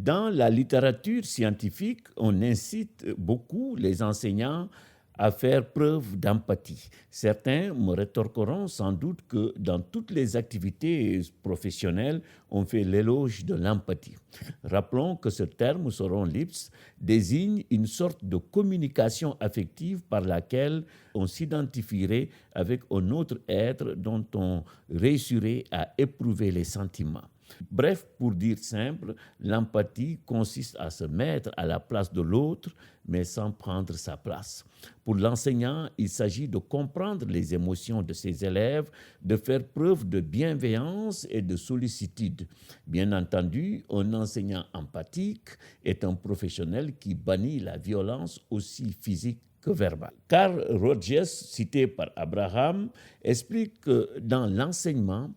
Dans la littérature scientifique, on incite beaucoup les enseignants à faire preuve d'empathie. Certains me rétorqueront sans doute que dans toutes les activités professionnelles, on fait l'éloge de l'empathie. Rappelons que ce terme, selon Lipps, désigne une sorte de communication affective par laquelle on s'identifierait avec un autre être dont on réussirait à éprouver les sentiments. Bref, pour dire simple, l'empathie consiste à se mettre à la place de l'autre, mais sans prendre sa place. Pour l'enseignant, il s'agit de comprendre les émotions de ses élèves, de faire preuve de bienveillance et de sollicitude. Bien entendu, un enseignant empathique est un professionnel qui bannit la violence aussi physique que verbale. Carl Rogers, cité par Abraham, explique que dans l'enseignement,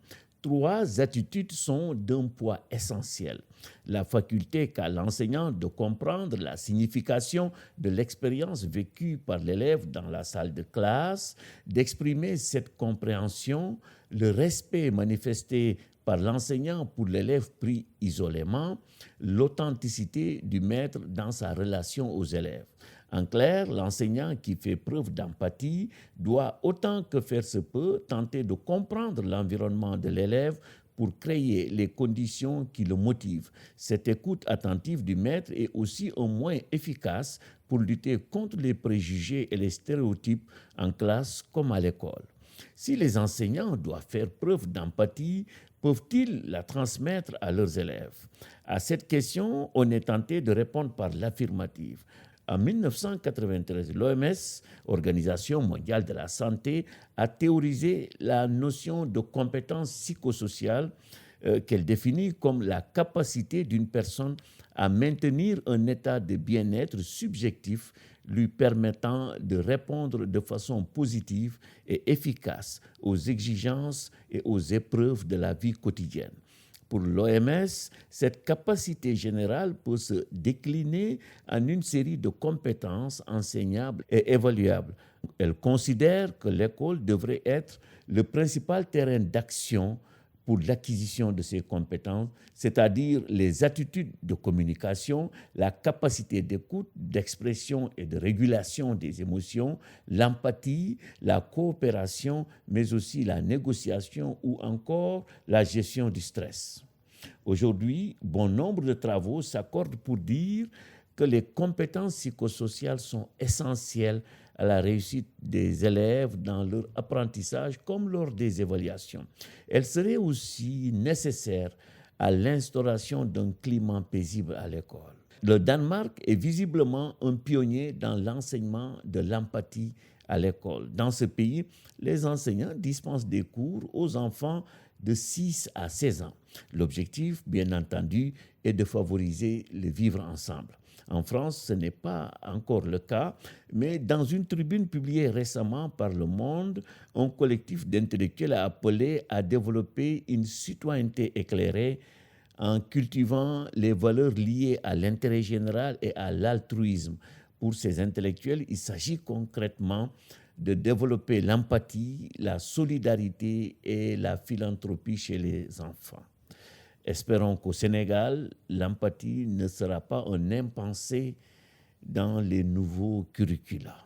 3 attitudes sont d'un poids essentiel. La faculté qu'a l'enseignant de comprendre la signification de l'expérience vécue par l'élève dans la salle de classe, d'exprimer cette compréhension, le respect manifesté par l'enseignant pour l'élève pris isolément, l'authenticité du maître dans sa relation aux élèves. En clair, l'enseignant qui fait preuve d'empathie doit, autant que faire se peut, tenter de comprendre l'environnement de l'élève pour créer les conditions qui le motivent. Cette écoute attentive du maître est aussi un moyen efficace pour lutter contre les préjugés et les stéréotypes en classe comme à l'école. Si les enseignants doivent faire preuve d'empathie, peuvent-ils la transmettre à leurs élèves? À cette question, on est tenté de répondre par l'affirmative. En 1993, l'OMS, Organisation mondiale de la santé, a théorisé la notion de compétence psychosociale qu'elle définit comme la capacité d'une personne à maintenir un état de bien-être subjectif lui permettant de répondre de façon positive et efficace aux exigences et aux épreuves de la vie quotidienne. Pour l'OMS, cette capacité générale peut se décliner en une série de compétences enseignables et évaluables. Elle considère que l'école devrait être le principal terrain d'action pour l'acquisition de ces compétences, c'est-à-dire les attitudes de communication, la capacité d'écoute, d'expression et de régulation des émotions, l'empathie, la coopération, mais aussi la négociation ou encore la gestion du stress. Aujourd'hui, bon nombre de travaux s'accordent pour dire que les compétences psychosociales sont essentielles à la réussite des élèves dans leur apprentissage comme lors des évaluations. Elles seraient aussi nécessaires à l'instauration d'un climat paisible à l'école. Le Danemark est visiblement un pionnier dans l'enseignement de l'empathie à l'école. Dans ce pays, les enseignants dispensent des cours aux enfants de 6 à 16 ans. L'objectif, bien entendu, est de favoriser le vivre ensemble. En France, ce n'est pas encore le cas, mais dans une tribune publiée récemment par Le Monde, un collectif d'intellectuels a appelé à développer une citoyenneté éclairée en cultivant les valeurs liées à l'intérêt général et à l'altruisme. Pour ces intellectuels, il s'agit concrètement de développer l'empathie, la solidarité et la philanthropie chez les enfants. Espérons qu'au Sénégal, l'empathie ne sera pas un impensé dans les nouveaux curricula.